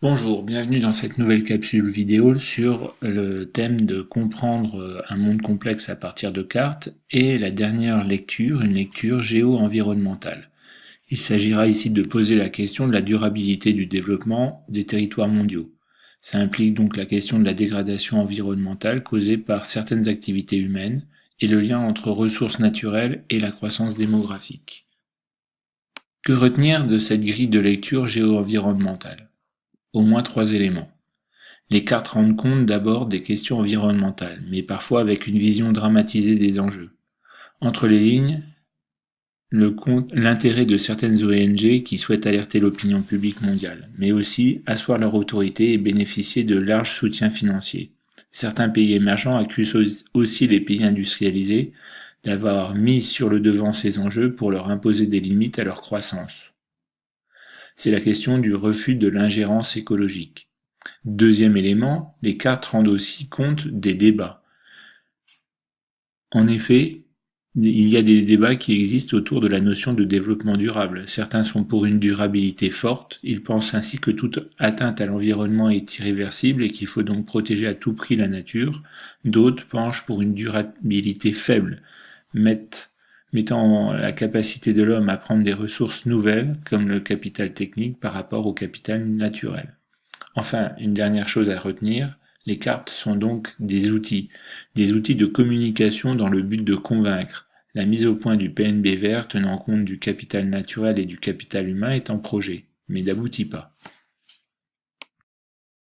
Bonjour, bienvenue dans cette nouvelle capsule vidéo sur le thème de comprendre un monde complexe à partir de cartes et la dernière lecture, une lecture géo-environnementale. Il s'agira ici de poser la question de la durabilité du développement des territoires mondiaux. Ça implique donc la question de la dégradation environnementale causée par certaines activités humaines et le lien entre ressources naturelles et la croissance démographique. Que retenir de cette grille de lecture géo-environnementale? Au moins trois éléments. Les cartes rendent compte d'abord des questions environnementales, mais parfois avec une vision dramatisée des enjeux. Entre les lignes, l'intérêt de certaines ONG qui souhaitent alerter l'opinion publique mondiale, mais aussi asseoir leur autorité et bénéficier de larges soutiens financiers. Certains pays émergents accusent aussi les pays industrialisés d'avoir mis sur le devant ces enjeux pour leur imposer des limites à leur croissance. C'est la question du refus de l'ingérence écologique. Deuxième élément, les cartes rendent aussi compte des débats. En effet, il y a des débats qui existent autour de la notion de développement durable. Certains sont pour une durabilité forte, ils pensent ainsi que toute atteinte à l'environnement est irréversible et qu'il faut donc protéger à tout prix la nature. D'autres penchent pour une durabilité faible, mettant la capacité de l'homme à prendre des ressources nouvelles, comme le capital technique, par rapport au capital naturel. Enfin, une dernière chose à retenir, les cartes sont donc des outils de communication dans le but de convaincre. La mise au point du PNB vert tenant compte du capital naturel et du capital humain est en projet, mais n'aboutit pas.